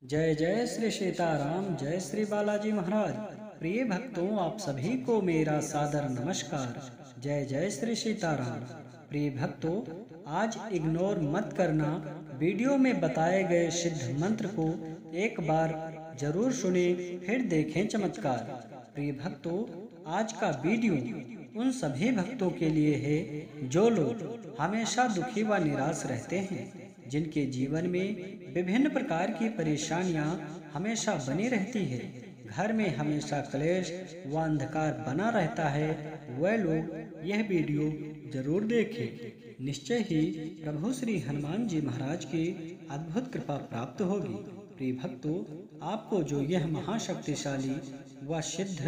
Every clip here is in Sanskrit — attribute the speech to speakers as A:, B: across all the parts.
A: जय जय श्री सीताराम, जय श्री बालाजी महाराज। प्रिय भक्तों, आप सभी को मेरा सादर नमस्कार। जय जय श्री सीताराम। प्रिय भक्तों, आज इग्नोर मत करना। वीडियो में बताए गए सिद्ध मंत्र को एक बार जरूर सुने, फिर देखें चमत्कार। प्रिय भक्तों, आज का वीडियो उन सभी भक्तों के लिए है जो लोग हमेशा दुखी व निराश रहते हैं, जिनके जीवन में विभिन्न प्रकार की परेशानियां हमेशा बनी रहती है, घर में हमेशा क्लेश व अंधकार बना रहता है। वह लोग यह वीडियो जरूर देखें। निश्चय ही प्रभु श्री हनुमान जी महाराज की अद्भुत कृपा प्राप्त होगी। प्रिय भक्तों, आपको जो यह महाशक्तिशाली व सिद्ध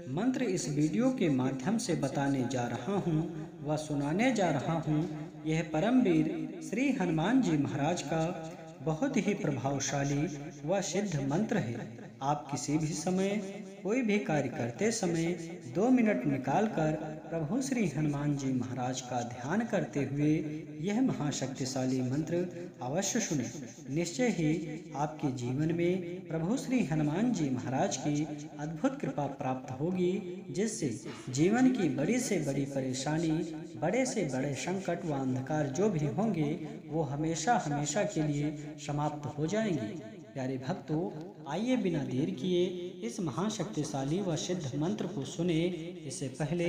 A: मंत्र इस वीडियो के माध्यम से बताने जा रहा हूँ व सुनाने जा रहा हूँ, यह परमवीर श्री हनुमान जी महाराज का बहुत ही प्रभावशाली व सिद्ध मंत्र है। आप किसी भी समय कोई भी कार्य करते समय 2 मिनट निकालकर प्रभु श्री हनुमान जी महाराज का ध्यान करते हुए यह महाशक्तिशाली मंत्र अवश्य सुने। निश्चय ही आपके जीवन में प्रभु श्री हनुमान जी महाराज की अद्भुत कृपा प्राप्त होगी, जिससे जीवन की बड़ी से बड़ी परेशानी, बड़े से बड़े संकट व अंधकार जो भी होंगे वो हमेशा हमेशा के लिए समाप्त हो जाएंगे। प्यारे भक्तों, आइए बिना देर किए इस महाशक्तिशाली व सिद्ध मंत्र को सुने। इससे पहले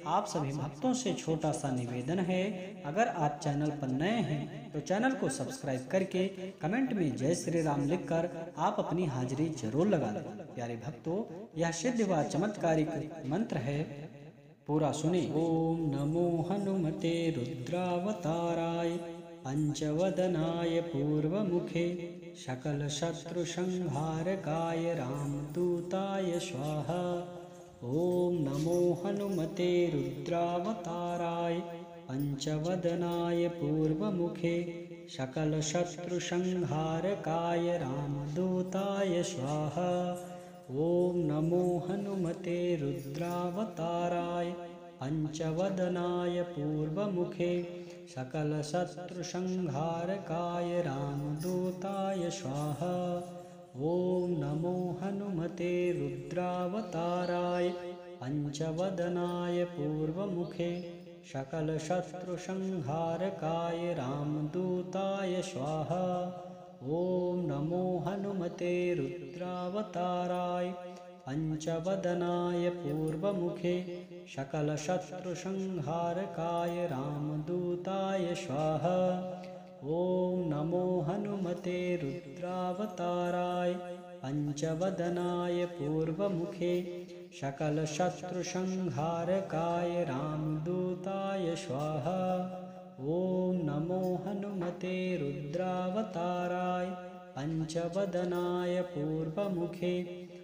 A: आप सभी भक्तों से छोटा सा निवेदन है, अगर आप चैनल पर नए हैं तो चैनल को सब्सक्राइब करके कमेंट में जय श्री राम लिखकर आप अपनी हाजिरी जरूर लगा दें। प्यारे भक्तों, यह सिद्ध व चमत्कारिक मंत्र है, पूरा सुने। ओम नमो हनुमते रुद्रावताराय पंचवदनाय पूर्वमुखे सकल शत्रु संहारकाय रामदूताय स्वाहा। ओम नमो हनुमते रुद्रावताराय पंचवदनाय पूर्वमुखे सकल शत्रु संहारकाय रामदूताय स्वाहा। ओम नमो हनुमते रुद्रावताराय पंचवदनाय पूर्वमुखे सकल शत्रु संहारकाय रामदूताय स्वाहा। ओम नमो हनुमते रुद्रावताराय पंचवदनाय पूर्वमुखे सकल शत्रु संहारकाय रामदूताय स्वाहा। ओम नमो हनुमते रुद्रावताराय पंचवदनाय पूर्वमुखे सकल शत्रु संहारकाय रामदूताय स्वाहा। ओम नमो हनुमते रुद्रावताराय पंचवदनाय पूर्वमुखे सकल शत्रु संहारकाय रामदूताय स्वाहा। ओम नमो हनुमते रुद्रावताराय पंचवदनाय पूर्वमुखे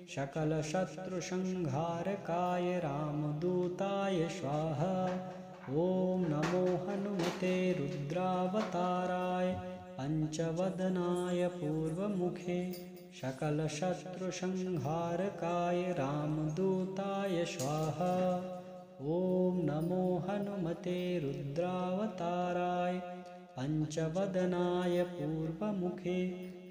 A: सकल शत्रु संहारकाय रामदूताय स्वाहा। ओम नमो हनुमते रुद्रावताराय पंचवदनाय पूर्वमुखे सकल शत्रु संहारकाय रामदूताय स्वाहा। ओम नमो हनुमते रुद्रावताराय पंचवदनाय पूर्वमुखे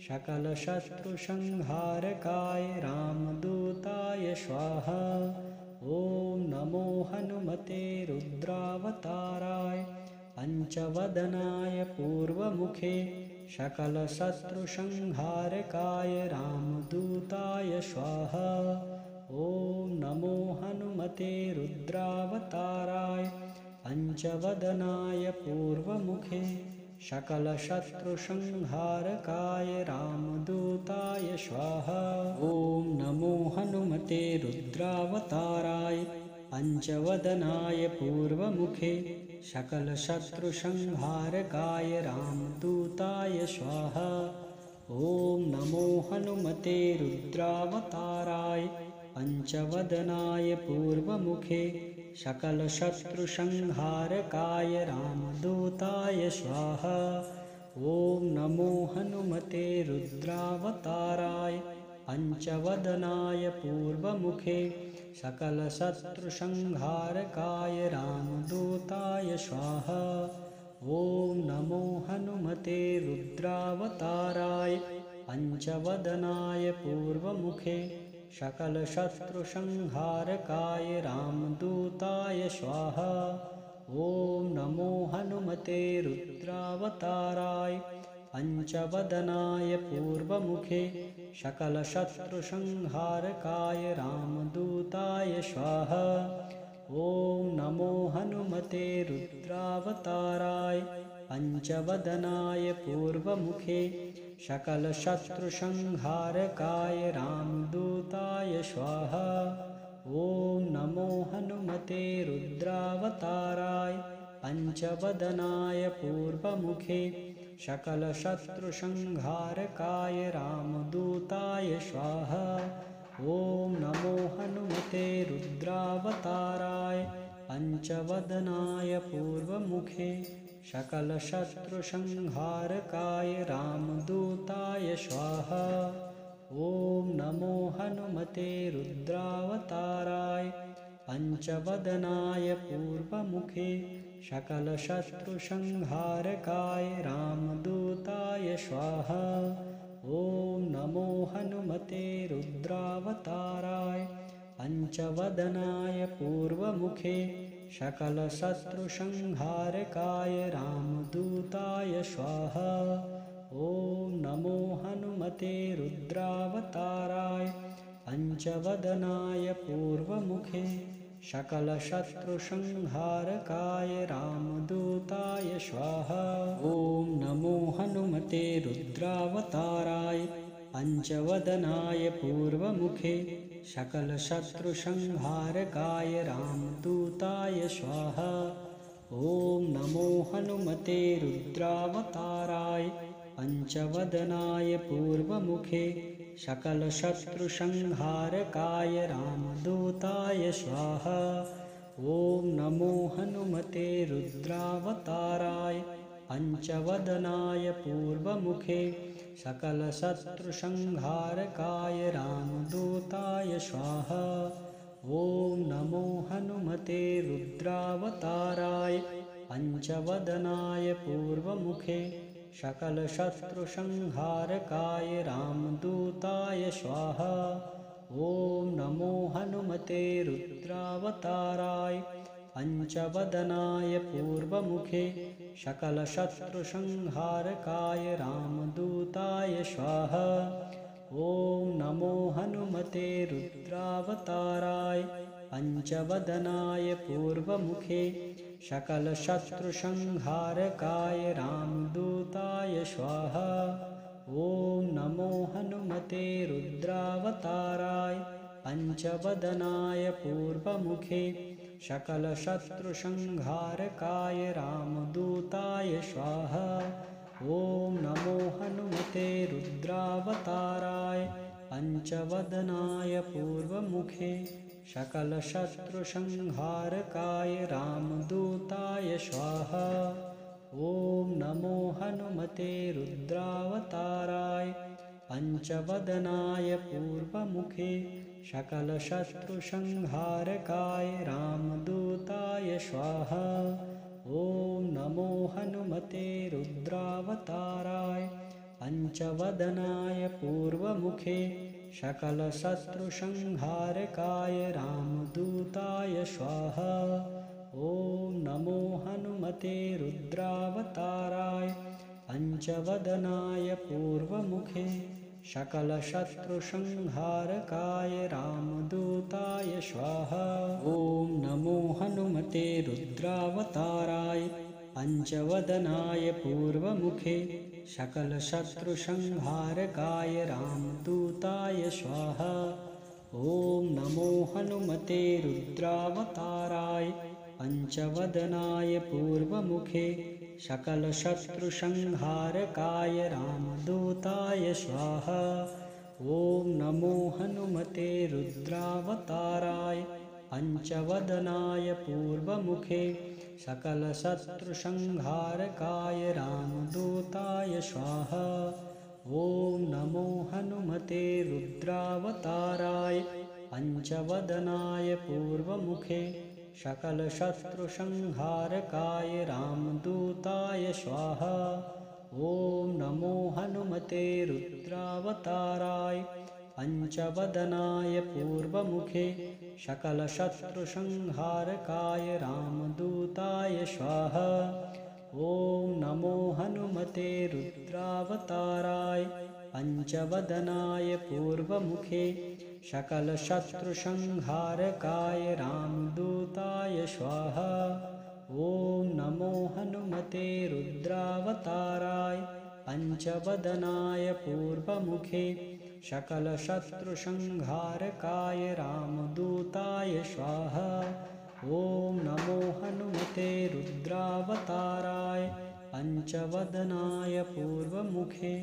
A: सकल शत्रु संहारकाय रामदूताय स्वाहा। ओम नमो हनुमते रुद्रावताराय पंचवदनाय पूर्वमुखे सकल शत्रु संहारकाय रामदूताय स्वाहा। ओम नमो हनुमते रुद्रावताराय पंचवदनाय पूर्वमुखे सकल शत्रु संहारकाय रामदूताय स्वाहा। ओम नमो हनुमते रुद्रावताराय पंचवदनाय पूर्वमुखे सकल शत्रु संहारकाय रामदूताय स्वाहा। ओम नमो हनुमते रुद्रावताराय पंचवदनाय पूर्वमुखे सकल शत्रु संहारकाय रामदूताय स्वाहा। ओम नमो हनुमते रुद्रावताराय पंचवदनाय पूर्वमुखे सकल शत्रु संहारकाय रामदूताय स्वाहा। ओम नमो हनुमते रुद्रावताराय पञ्चवदनाय पूर्वमुखे सकलशत्रुसंहारकाय रामदूताय स्वाहा। ॐ नमो हनुमते रुद्रावताराय पञ्चवदनाय पूर्वमुखे सकलशत्रुसंहारकाय रामदूताय स्वाहा। ॐ नमो हनुमते रुद्रावताराय पञ्चवदनाय पूर्वमुखे सकलशत्रुसंहारकाय रामदूताय स्वाहा। ॐ नमो हनुमते रुद्रावताराय पञ्चवदनाय पूर्वमुखे सकलशत्रुसंहारकाय रामदूताय स्वाहा। ॐ नमो हनुमते रुद्रावताराय पञ्चवदनाय पूर्वमुखे सकलशत्रुसंहारकाय रामदूताय स्वाहा। ॐ नमो हनुमते रुद्रावताराय पञ्चवदनाय पूर्वमुखे सकलशत्रुसंहारकाय रामदूताय स्वाहा। ॐ नमो हनुमते रुद्रावताराय पञ्चवदनाय पूर्वमुखे सकलशत्रुसंहारकाय रामदूताय स्वाहा। ॐ नमो हनुमते रुद्रावताराय पञ्चवदनाय पूर्वमुखे सकलशत्रुसंहारकाय रामदूताय स्वाहा। ॐ नमो हनुमते रुद्रावताराय पञ्चवदनाय पूर्वमुखे सकलशत्रुसंहारकाय रामदूताय स्वाहा। ॐ नमो हनुमते रुद्रावताराय पञ्चवदनाय पूर्वमुखे सकलशत्रुसंहारकाय रामदूताय स्वाहा। ॐ नमो हनुमते रुद्रावताराय पञ्चवदनाय पूर्वमुखे सकलशत्रुसंहारकाय रामदूताय स्वाहा। ॐ नमो हनुमते रुद्रावताराय पञ्चवदनाय पूर्वमुखे सकलशत्रुसंहारकाय रामदूताय स्वाहा। ॐ नमो हनुमते रुद्रावताराय पञ्चवदनाय पूर्वमुखे सकलशत्रुसंहारकाय रामदूताय स्वाहा। ॐ नमो हनुमते रुद्रावताराय पञ्चवदनाय पूर्वमुखे सकलशत्रुसंहारकाय रामदूताय स्वाहा। ॐ नमो हनुमते रुद्रावताराय पञ्चवदनाय पूर्वमुखे सकलशत्रुसंहारकाय रामदूताय स्वाहा। ॐ नमो हनुमते रुद्रावताराय पञ्चवदनाय पूर्वमुखे सकलशत्रुसंहारकाय रामदूताय स्वाहा। ॐ नमो हनुमते रुद्रावताराय पञ्चवदनाय पूर्वमुखे सकलशत्रुसंहारकाय रामदूताय स्वाहा। ॐ नमो हनुमते रुद्रावताराय पञ्चवदनाय पूर्वमुखे सकलशत्रुसंहारकाय रामदूताय स्वाहा। ॐ नमो हनुमते रुद्रावताराय पञ्चवदनाय पूर्वमुखे सकलशत्रुसंहारकाय रामदूताय स्वाहा। ॐ नमो हनुमते रुद्रावताराय पञ्चवदनाय पूर्वमुखे सकलशत्रुसंहारकाय रामदूताय स्वाहा। ॐ नमो हनुमते रुद्रावताराय पञ्चवदनाय पूर्वमुखे सकलशत्रुसंहारकाय रामदूताय स्वाहा। ॐ नमो हनुमते रुद्रावताराय पञ्चवदनाय पूर्वमुखे सकलशत्रुसंहारकाय रामदूताय स्वाहा। ॐ नमो हनुमते रुद्रावताराय पञ्चवदनाय पूर्वमुखे सकलशत्रुसंहारकाय रामदूताय स्वाहा। ॐ नमो हनुमते रुद्रावताराय पञ्चवदनाय पूर्वमुखे सकलशत्रुसंहारकाय रामदूताय स्वाहा। ॐ नमो हनुमते रुद्रावताराय पञ्चवदनाय पूर्वमुखे सकलशत्रुसंहारकाय रामदूताय स्वाहा। ॐ नमो हनुमते रुद्रावताराय पञ्चवदनाय पूर्वमुखे सकलशत्रुसंहारकाय रामदूताय स्वाहा। ॐ नमो हनुमते रुद्रावताराय पञ्चवदनाय पूर्वमुखे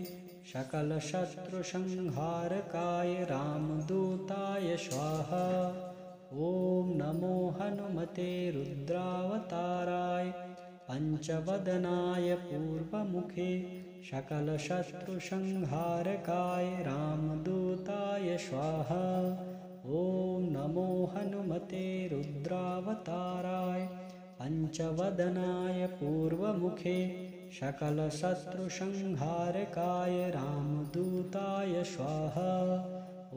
A: सकलशत्रुसंहारकाय रामदूताय स्वाहा। ॐ नमो हनुमते रुद्रावताराय पञ्चवदनाय पूर्वमुखे सकलशत्रुसंहारकाय रामदूताय स्वाहा। ॐ नमो हनुमते रुद्रावताराय पञ्चवदनाय पूर्वमुखे सकलशत्रुसंहारकाय रामदूताय स्वाहा। ॐ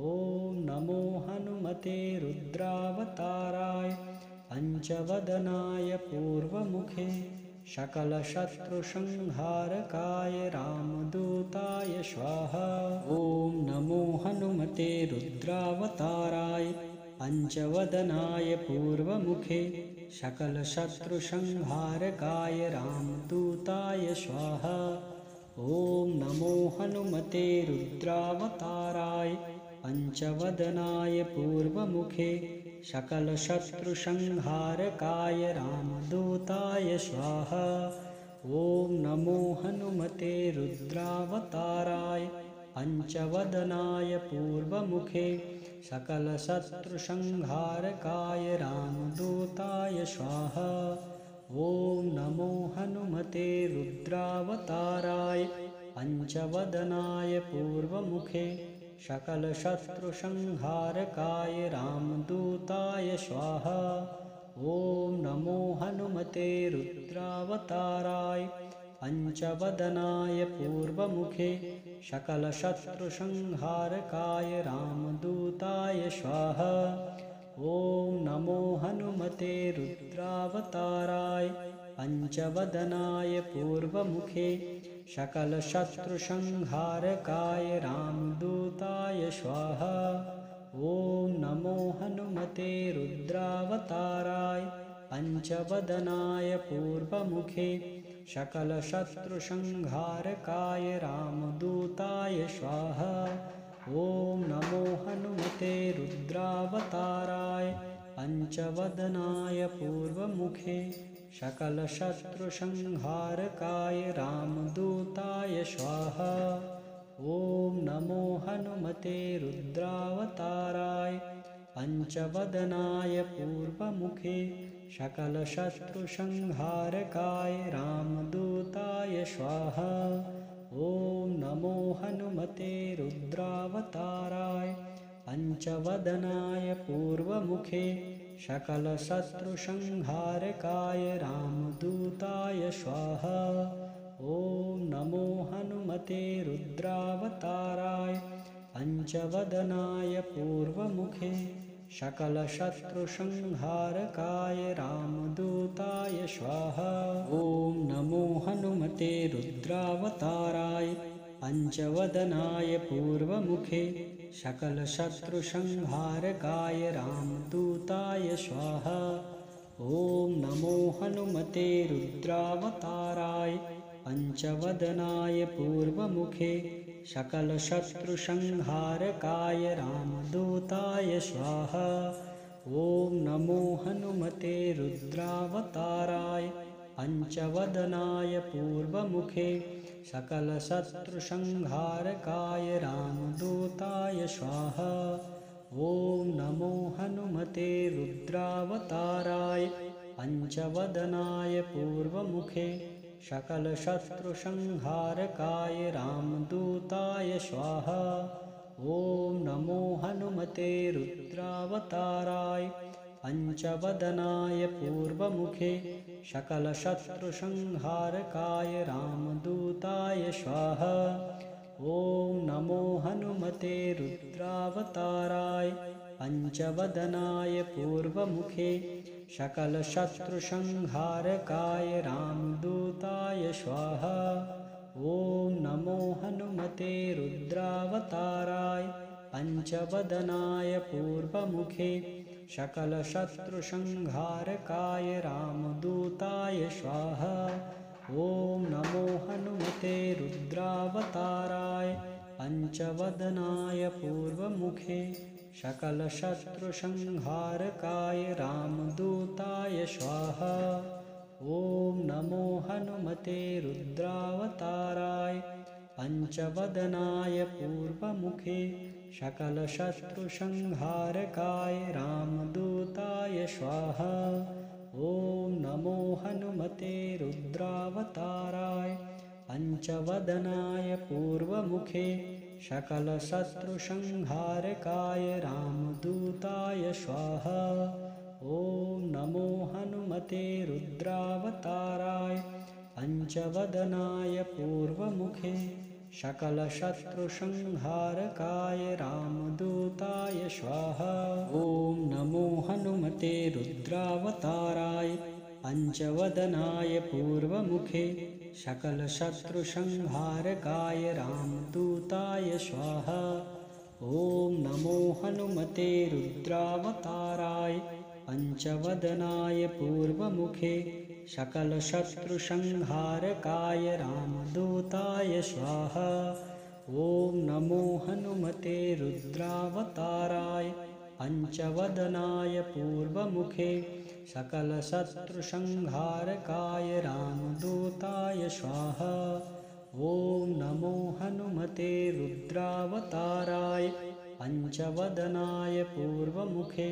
A: नमो हनुमते रुद्रावताराय पञ्चवदनाय पूर्वमुखे सकलशत्रुसंहारकाय रामदूताय स्वाहा। ॐ नमो हनुमते रुद्रावताराय पञ्चवदनाय पूर्वमुखे सकलशत्रुसंहारकाय रामदूताय स्वाहा। ॐ नमो हनुमते रुद्रावताराय पञ्चवदनाय पूर्वमुखे सकलशत्रुसंहारकाय रामदूताय स्वाहा। ॐ नमो हनुमते रुद्रावताराय पञ्चवदनाय पूर्वमुखे सकलशत्रुसंहारकाय रामदूताय स्वाहा। ॐ नमो हनुमते रुद्रावताराय पञ्चवदनाय पूर्वमुखे सकलशत्रुसंहारकाय रामदूताय स्वाहा। ॐ नमो हनुमते रुद्रावताराय पञ्चवदनाय पूर्वमुखे सकलशत्रुसंहारकाय रामदूताय स्वाहा। ॐ नमो हनुमते रुद्रावताराय पञ्चवदनाय पूर्वमुखे सकलशत्रुसंहारकाय रामदूताय स्वाहा। ॐ नमो हनुमते रुद्रावताराय पञ्चवदनाय पूर्वमुखे सकलशत्रुसंहारकाय रामदूताय स्वाहा। ॐ नमो हनुमते रुद्रावताराय पञ्चवदनाय पूर्वमुखे सकलशत्रुसंहारकाय रामदूताय स्वाहा। ॐ नमो हनुमते रुद्रावताराय पञ्चवदनाय पूर्वमुखे सकलशत्रुसंहारकाय रामदूताय स्वाहा। ॐ नमो हनुमते रुद्रावताराय पञ्चवदनाय पूर्वमुखे सकलशत्रुसंहारकाय रामदूताय स्वाहा। ॐ नमो हनुमते रुद्रावताराय पञ्चवदनाय पूर्वमुखे सकलशत्रुसंहारकाय रामदूताय स्वाहा। ॐ नमो हनुमते रुद्रावताराय पञ्चवदनाय पूर्वमुखे सकलशत्रुसंहारकाय रामदूताय स्वाहा। ॐ नमो हनुमते रुद्रावताराय पञ्चवदनाय पूर्वमुखे सकलशत्रुसंहारकाय रामदूताय स्वाहा। ॐ नमो हनुमते रुद्रावताराय पञ्चवदनाय पूर्वमुखे सकलशत्रुसंहारकाय रामदूताय स्वाहा। ॐ नमो हनुमते रुद्रावताराय पञ्चवदनाय पूर्वमुखे सकलशत्रुसंहारकाय रामदूताय स्वाहा। ॐ नमो हनुमते रुद्रावताराय पञ्चवदनाय पूर्वमुखे सकलशत्रुसंहारकाय रामदूताय स्वाहा। ॐ नमो हनुमते रुद्रावताराय पञ्चवदनाय पूर्वमुखे सकलशत्रुसंहारकाय रामदूताय स्वाहा। ॐ नमो हनुमते रुद्रावताराय पञ्चवदनाय पूर्वमुखे सकलशत्रुसंहारकाय रामदूताय स्वाहा। ॐ नमो हनुमते रुद्रावताराय पञ्चवदनाय पूर्वमुखे सकलशत्रुसंहारकाय रामदूताय स्वाहा। ॐ नमो हनुमते रुद्रावताराय पञ्चवदनाय पूर्वमुखे सकलशत्रुसंहारकाय रामदूताय स्वाहा। ॐ नमो हनुमते रुद्रावताराय पञ्चवदनाय पूर्वमुखे सकलशत्रुसंहारकाय रामदूताय स्वाहा। ॐ नमो हनुमते रुद्रावताराय पञ्चवदनाय पूर्वमुखे सकलशत्रुसंहारकाय रामदूताय स्वाहा। ॐ नमो हनुमते रुद्रावताराय पञ्चवदनाय पूर्वमुखे सकलशत्रुसंहारकाय रामदूताय स्वाहा। ॐ नमो हनुमते रुद्रावताराय पञ्चवदनाय पूर्वमुखे सकलशत्रुसंहारकाय रामदूताय स्वाहा। ॐ नमो हनुमते रुद्रावताराय पञ्चवदनाय पूर्वमुखे सकलशत्रुसंहारकाय रामदूताय स्वाहा। ॐ नमो हनुमते रुद्रावताराय पञ्चवदनाय पूर्वमुखे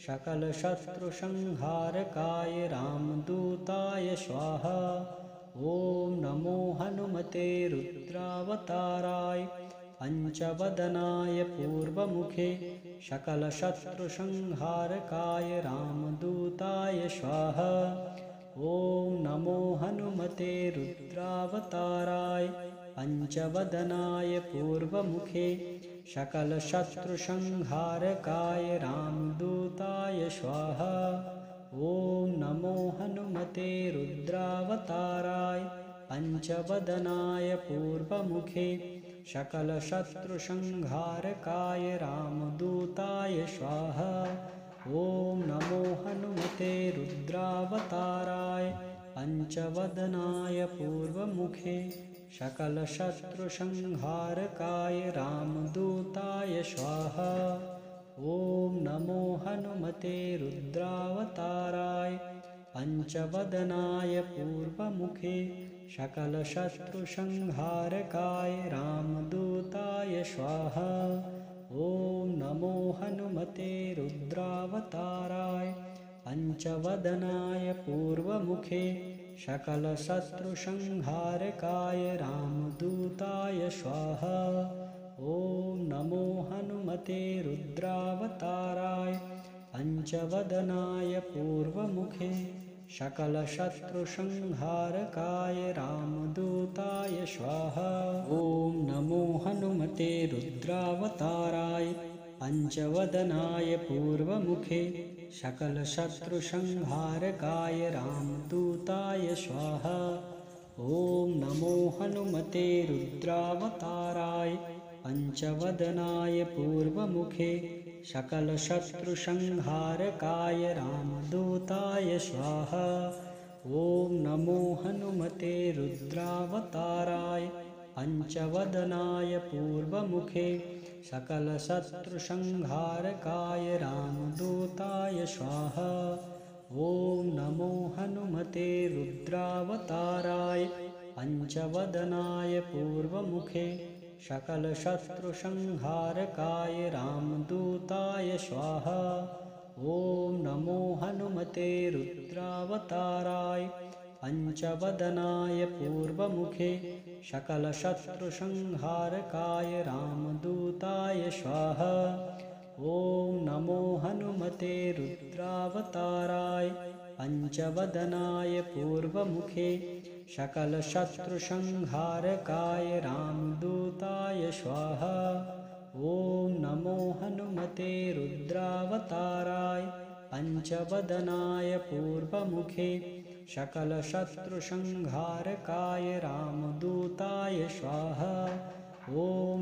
A: सकलशत्रुसंहारकाय रामदूताय स्वाहा। ॐ नमो हनुमते रुद्रावताराय पञ्चवदनाय पूर्वमुखे सकलशत्रुसंहारकाय रामदूताय स्वाहा। ॐ नमो हनुमते रुद्रावताराय पञ्चवदनाय पूर्वमुखे सकलशत्रुसंहारकाय रामदूताय स्वाहा। ॐ नमो हनुमते रुद्रावताराय पञ्चवदनाय पूर्वमुखे सकलशत्रुसंहारकाय रामदूताय स्वाहा। ॐ नमो हनुमते रुद्रावताराय पञ्चवदनाय पूर्वमुखे सकलशत्रुसंहारकाय रामदूताय स्वाहा। ॐ नमो हनुमते रुद्रावताराय पञ्चवदनाय पूर्वमुखे सकलशत्रुसंहारकाय रामदूताय स्वाहा। ॐ नमो हनुमते रुद्रावताराय पञ्चवदनाय पूर्वमुखे सकलशत्रुसंहारकाय रामदूताय स्वाहा। ॐ नमो हनुमते रुद्रावताराय पञ्चवदनाय पूर्वमुखे सकलशत्रुसंहारकाय रामदूताय स्वाहा। ॐ नमो हनुमते रुद्रावताराय पञ्चवदनाय पूर्वमुखे सकलशत्रुसंहारकाय रामदूताय स्वाहा। ॐ नमो हनुमते रुद्रावताराय पञ्चवदनाय पूर्वमुखे सकलशत्रुसंहारकाय रामदूताय स्वाहा। ॐ नमो हनुमते रुद्रावताराय पञ्चवदनाय पूर्वमुखे सकलशत्रुसंहारकाय रामदूताय स्वाहा। ॐ नमो हनुमते रुद्रावताराय पञ्चवदनाय पूर्वमुखे सकलशत्रुसंहारकाय रामदूताय स्वाहा। ॐ नमो हनुमते रुद्रावताराय पञ्चवदनाय पूर्वमुखे सकलशत्रुसंहारकाय रामदूताय स्वाहा। ॐ नमो हनुमते रुद्रावताराय पञ्चवदनाय पूर्वमुखे सकलशत्रुसंहारकाय रामदूताय स्वाहा। ॐ नमो हनुमते रुद्रावताराय पञ्चवदनाय पूर्वमुखे सकलशत्रुसंहारकाय रामदूताय स्वाहा। ॐ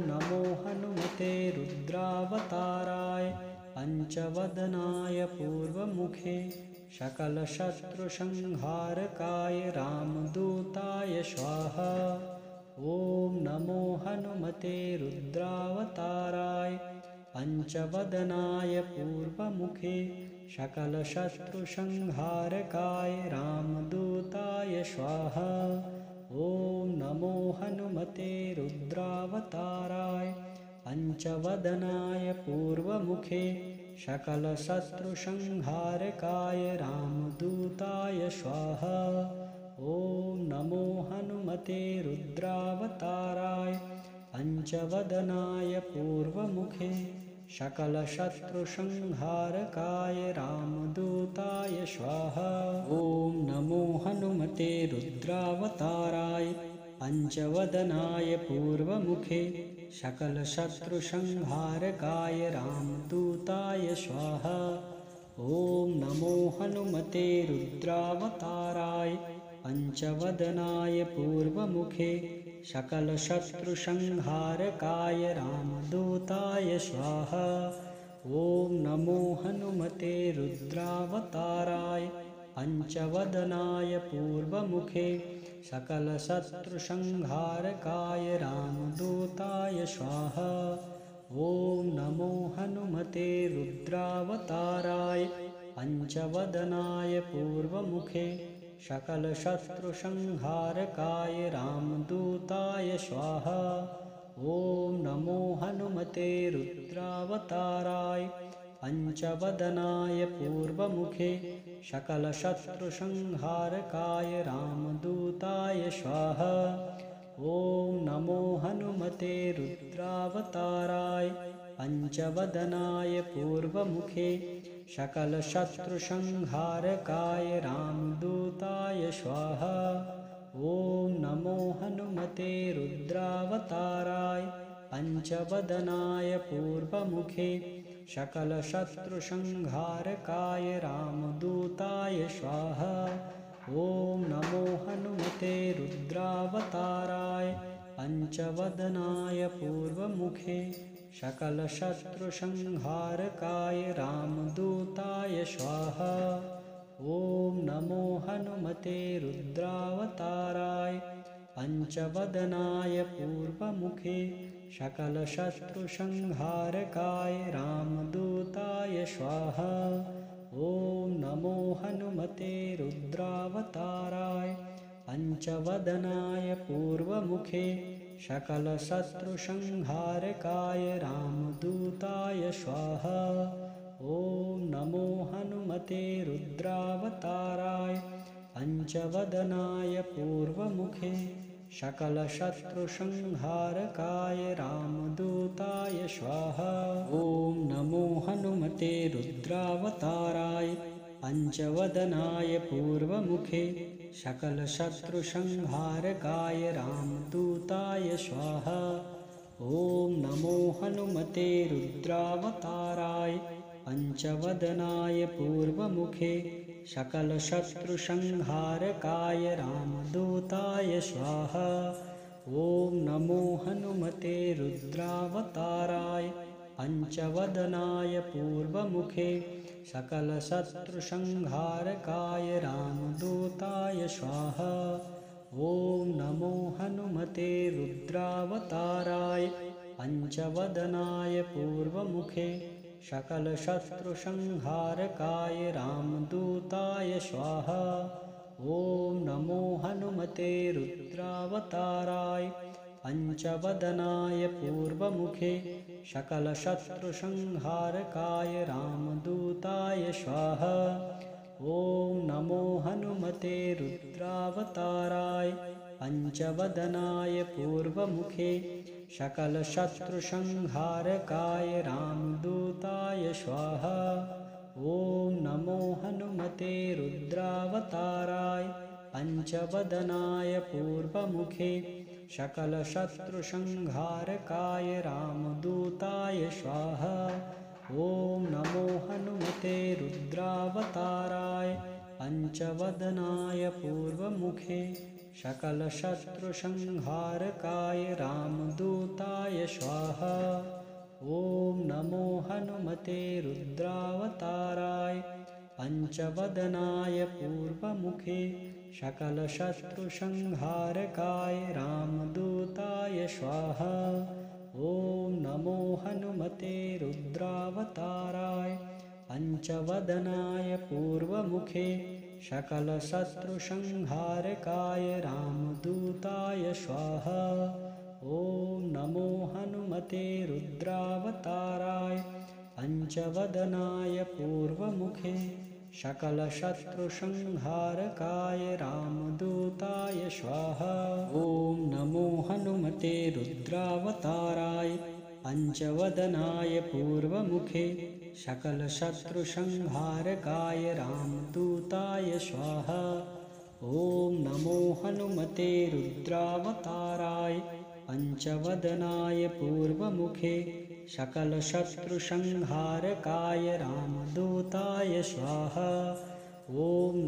A: नमो हनुमते रुद्रावताराय पञ्चवदनाय पूर्वमुखे सकलशत्रुसंहारकाय रामदूताय स्वाहा। ॐ नमो हनुमते रुद्रावताराय पञ्चवदनाय पूर्वमुखे सकलशत्रुसंहारकाय रामदूताय स्वाहा। ॐ नमो हनुमते रुद्रावताराय पञ्चवदनाय पूर्वमुखे सकलशत्रुसंहारकाय रामदूताय स्वाहा। ॐ नमो हनुमते रुद्रावताराय पञ्चवदनाय पूर्वमुखे सकलशत्रुसंहारकाय रामदूताय स्वाहा। ॐ नमो हनुमते रुद्रावताराय पञ्चवदनाय पूर्वमुखे सकलशत्रुसंहारकाय रामदूताय स्वाहा। ॐ नमो हनुमते रुद्रावताराय पञ्चवदनाय पूर्वमुखे सकलशत्रुसंहारकाय रामदूताय स्वाहा। ॐ नमो हनुमते रुद्रावताराय पञ्चवदनाय पूर्वमुखे सकलशत्रुसंहारकाय रामदूताय स्वाहा। ॐ नमो हनुमते रुद्रावताराय पञ्चवदनाय पूर्वमुखे सकलशत्रुसंहारकाय रामदूताय स्वाहा। ॐ नमो हनुमते रुद्रावताराय पञ्चवदनाय पूर्वमुखे सकलशत्रुसंहारकाय रामदूताय स्वाहा। ॐ नमो हनुमते रुद्रावताराय पञ्चवदनाय पूर्वमुखे सकलशत्रुसंहारकाय रामदूताय स्वाहा। ॐ नमो हनुमते रुद्रावताराय पञ्चवदनाय पूर्वमुखे सकलशत्रुसंहारकाय रामदूताय स्वाहा। ॐ नमो हनुमते रुद्रावताराय पञ्चवदनाय पूर्वमुखे सकलशत्रुसंहारकाय रामदूताय स्वाहा। ॐ नमो हनुमते रुद्रावताराय पञ्चवदनाय पूर्वमुखे सकलशत्रुसंहारकाय रामदूताय स्वाहा। ॐ नमो हनुमते रुद्रावताराय पञ्चवदनाय पूर्वमुखे सकलशत्रुसंहारकाय रामदूताय स्वाहा। ॐ नमो हनुमते रुद्रावताराय पञ्चवदनाय पूर्वमुखे सकलशत्रुसंहारकाय रामदूताय स्वाहा। ॐ नमो हनुमते रुद्रावताराय पञ्चवदनाय पूर्वमुखे सकलशत्रुसंहारकाय रामदूताय स्वाहा। ॐ नमो हनुमते रुद्रावताराय पञ्चवदनाय पूर्वमुखे सकलशत्रुसंहारकाय रामदूताय स्वाहा। ॐ नमो हनुमते रुद्रावताराय पञ्चवदनाय पूर्वमुखे सकलशत्रुसंहारकाय रामदूताय स्वाहा। ॐ नमो हनुमते रुद्रावताराय पञ्चवदनाय पूर्वमुखे सकलशत्रुसंहारकाय रामदूताय स्वाहा। ॐ नमो हनुमते रुद्रावताराय पञ्चवदनाय पूर्वमुखे सकलशत्रुसंहारकाय रामदूताय स्वाहा। ॐ नमो हनुमते रुद्रावताराय पञ्चवदनाय पूर्वमुखे सकलशत्रुसंहारकाय रामदूताय स्वाहा। ॐ नमो हनुमते रुद्रावताराय पञ्चवदनाय पूर्वमुखे सकलशत्रुसंहारकाय रामदूताय स्वाहा। ॐ नमो हनुमते रुद्रावताराय पञ्चवदनाय पूर्वमुखे सकलशत्रुसंहारकाय रामदूताय स्वाहा। ॐ नमो हनुमते रुद्रावताराय पञ्चवदनाय पूर्वमुखे सकलशत्रुसंहारकाय रामदूताय स्वाहा। ॐ नमो हनुमते रुद्रावताराय पञ्चवदनाय पूर्वमुखे सकलशत्रुसंहारकाय रामदूताय स्वाहा। ॐ नमो हनुमते रुद्रावताराय पञ्चवदनाय पूर्वमुखे सकलशत्रुसंहारकाय रामदूताय स्वाहा। ॐ नमो हनुमते रुद्रावताराय पञ्चवदनाय पूर्वमुखे सकलशत्रुसंहारकाय रामदूताय स्वाहा। ॐ नमो हनुमते रुद्रावताराय पञ्चवदनाय पूर्वमुखे सकलशत्रुसंहारकाय रामदूताय स्वाहा। ॐ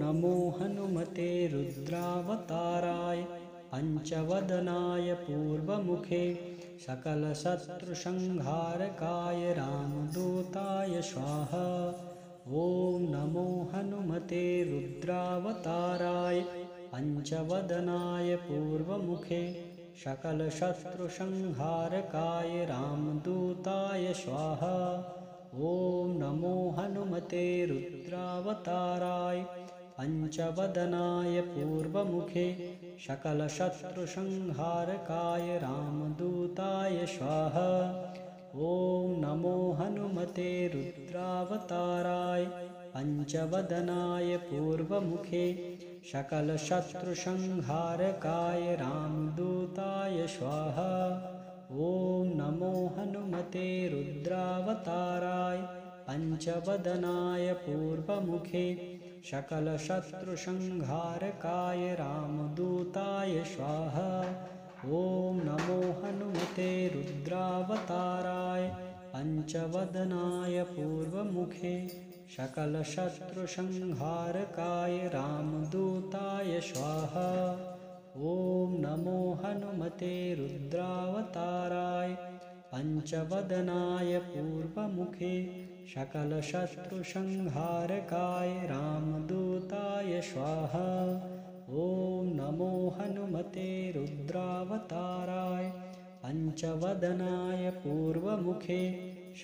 A: नमो हनुमते रुद्रावताराय पञ्चवदनाय पूर्वमुखे सकलशत्रुसंहारकाय रामदूताय स्वाहा। ॐ नमो हनुमते रुद्रावताराय पञ्चवदनाय पूर्वमुखे सकलशत्रुसंहारकाय रामदूताय स्वाहा। ॐ नमो हनुमते रुद्रावताराय पञ्चवदनाय पूर्वमुखे सकलशत्रुसंहारकाय रामदूताय स्वाहा। ॐ नमो हनुमते रुद्रावताराय पञ्चवदनाय पूर्वमुखे सकलशत्रुसंहारकाय रामदूताय स्वाहा। ॐ नमो हनुमते रुद्रावताराय पञ्चवदनाय पूर्वमुखे सकलशत्रुसंहारकाय रामदूताय स्वाहा। ॐ नमो हनुमते रुद्रावताराय पञ्चवदनाय पूर्वमुखे सकलशत्रुसंहारकाय रामदूताय स्वाहा। ॐ नमो हनुमते रुद्रावताराय पञ्चवदनाय पूर्वमुखे सकलशत्रुसंहारकाय रामदूताय स्वाहा। ॐ नमो हनुमते रुद्रावताराय पञ्चवदनाय पूर्वमुखे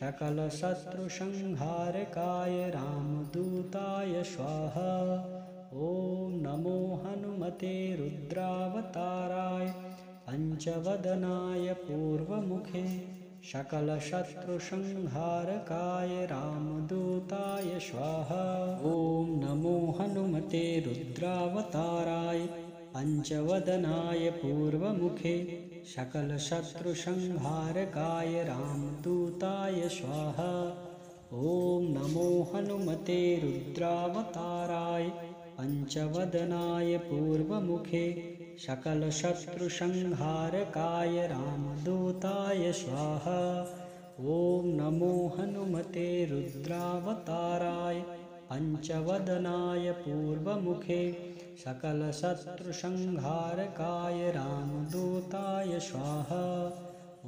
A: सकलशत्रुसंहारकाय रामदूताय स्वाहा। ॐ नमो हनुमते रुद्रावताराय पञ्चवदनाय पूर्वमुखे सकलशत्रुसंहारकाय रामदूताय स्वाहा। ॐ नमो हनुमते रुद्रावताराय पञ्चवदनाय पूर्वमुखे सकलशत्रुसंहारकाय रामदूताय स्वाहा। ॐ नमो हनुमते रुद्रावताराय पञ्चवदनाय पूर्वमुखे सकलशत्रुसंहारकाय रामदूताय स्वाहा। ॐ नमो हनुमते रुद्रावताराय पञ्चवदनाय पूर्वमुखे सकलशत्रुसंहारकाय रामदूताय स्वाहा। ॐ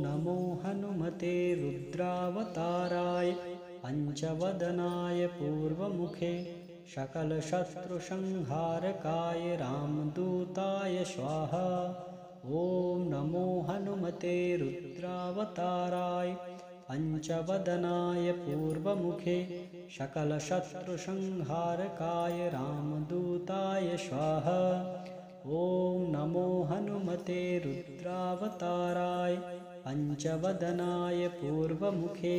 A: नमो हनुमते रुद्रावताराय पञ्चवदनाय पूर्वमुखे सकलशत्रुसंहारकाय रामदूताय स्वाहा। ॐ नमो हनुमते रुद्रावताराय पञ्चवदनाय पूर्वमुखे सकलशत्रुसंहारकाय रामदूताय स्वाहा। ॐ नमो हनुमते रुद्रावताराय पञ्चवदनाय पूर्वमुखे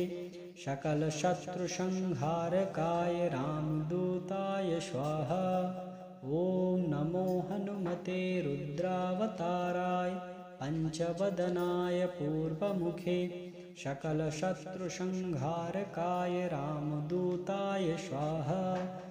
A: सकलशत्रुसंहारकाय रामदूताय स्वाहा। ॐ नमो हनुमते रुद्रावताराय पञ्चवदनाय पूर्वमुखे सकलशत्रुसंहारकाय रामदूताय स्वाहा।